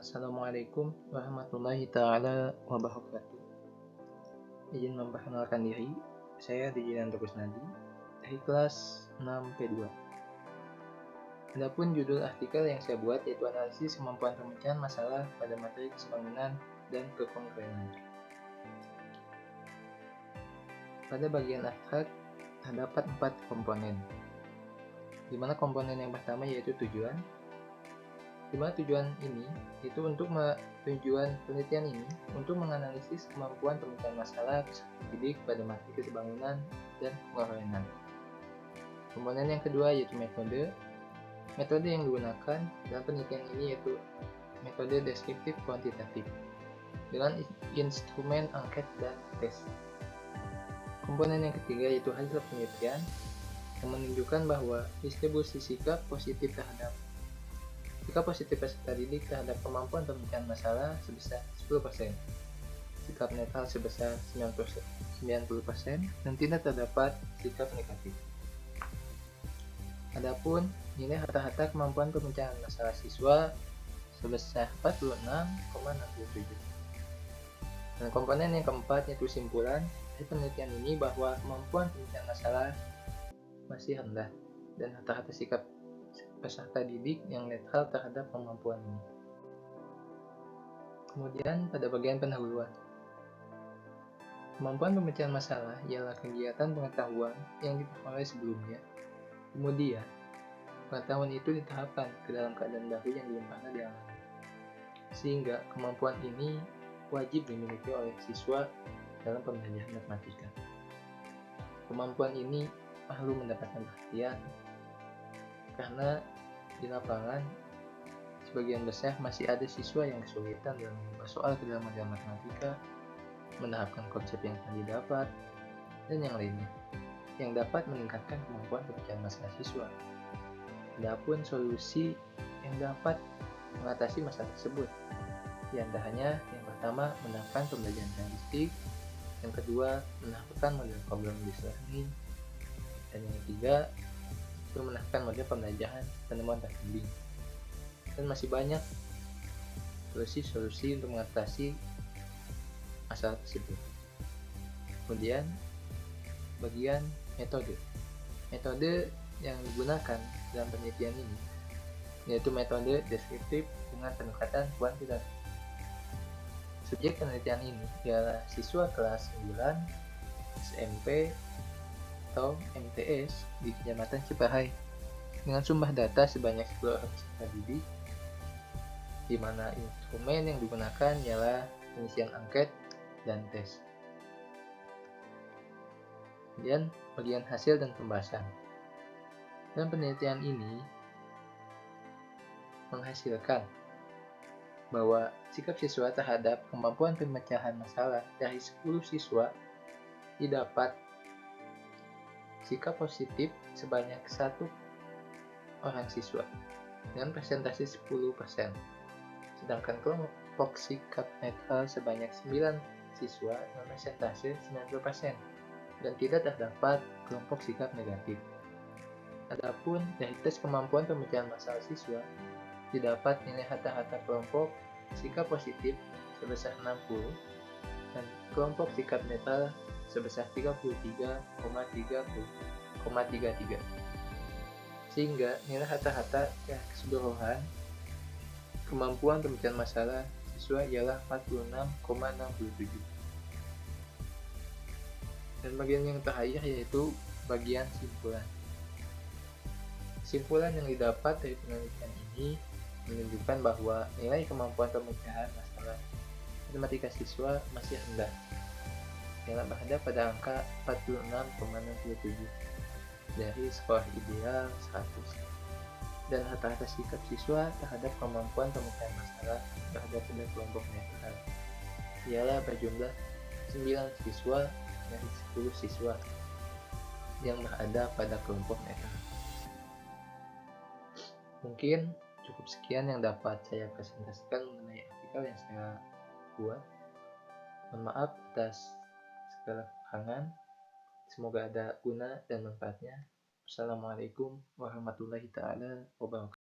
Assalamualaikum warahmatullahi taala wabarakatuh. Izin memperkenalkan diri, saya Dijinan Kusnadi dari kelas 6 P2. Adapun judul artikel yang saya buat yaitu analisis kemampuan pemecahan masalah pada materi kesebangunan dan kekongruenan. Pada bagian abstrak terdapat 4 komponen, di mana komponen yang pertama yaitu tujuan, di mana tujuan ini itu tujuan penelitian ini untuk menganalisis kemampuan pemecahan masalah peserta didik pada materi kesebangunan dan kekongruenan. Komponen yang kedua yaitu metode. Metode yang digunakan dalam penelitian ini yaitu metode deskriptif kuantitatif dengan instrumen angket dan tes. Komponen yang ketiga yaitu hasil penelitian yang menunjukkan bahwa distribusi sikap positif peserta didik terhadap kemampuan pemecahan masalah sebesar 10%, sikap netral sebesar 90%, dan tidak terdapat sikap negatif. Adapun nilai rata-rata kemampuan pemecahan masalah siswa sebesar 46,67. Dan komponen yang keempat yaitu simpulan dari penelitian ini bahwa kemampuan pemecahan masalah masih rendah dan rata-rata sikap peserta didik yang netral terhadap kemampuan ini. Kemudian pada bagian pendahuluan, kemampuan pemecahan masalah ialah kegiatan pengetahuan yang diperoleh sebelumnya. Kemudian, pengetahuan itu diterapkan ke dalam keadaan baru yang belum pernah dialami. Sehingga kemampuan ini wajib dimiliki oleh siswa dalam pembelajaran matematika. Kemampuan ini perlu mendapatkan perhatian karena di lapangan sebagian besar masih ada siswa yang kesulitan dalam mengubah soal ke dalam materi matematika, menerapkan konsep yang telah didapat, dan yang lainnya yang dapat meningkatkan kemampuan pemecahan masalah siswa. Adapun solusi yang dapat mengatasi masalah tersebut, di antaranya yang pertama menerapkan pembelajaran statistik, yang kedua menerapkan model problem-based learning, dan yang ketiga itu menerapkan model pembelajaran penemuan terpending. Dan masih banyak solusi-solusi untuk mengatasi masalah tersebut. Kemudian bagian metode yang digunakan dalam penelitian ini yaitu metode deskriptif dengan pendekatan kuantitatif. Subjek penelitian ini ialah siswa kelas 9 SMP atau MTS di Kecamatan Ciparai dengan sumber data sebanyak 10 orang peserta didik, di mana instrumen yang digunakan ialah pengisian angket dan tes. Kemudian bagian hasil dan pembahasan. Dalam penelitian ini menghasilkan bahwa sikap siswa terhadap kemampuan pemecahan masalah dari 10 siswa didapat sikap positif sebanyak 1 orang siswa dengan persentase 10%, sedangkan kelompok sikap netral sebanyak 9 siswa dengan persentase 90%, dan tidak terdapat kelompok sikap negatif. Adapun dari tes kemampuan pemecahan masalah siswa didapat nilai rata-rata kelompok sikap positif sebesar 60 dan kelompok sikap netral sebesar 33,33. Sehingga nilai rata-rata keseluruhan kemampuan pemecahan masalah siswa ialah 46,67. Dan bagian yang terakhir yaitu bagian simpulan. Kesimpulan yang didapat dari penelitian ini menunjukkan bahwa nilai kemampuan pemecahan masalah matematika siswa masih rendah, yang berada pada angka 46,67 dari skor ideal 100. Dan rata-rata sikap siswa terhadap kemampuan pemecahan masalah terhadap kelompok netral ialah berjumlah 9 siswa dari 10 siswa yang berada pada kelompok netral. Mungkin cukup sekian yang dapat saya presentasikan mengenai artikel yang saya buat. Mohon maaf atas segala kekurangan. Semoga ada guna dan manfaatnya. Assalamualaikum warahmatullahi taala wabarakatuh.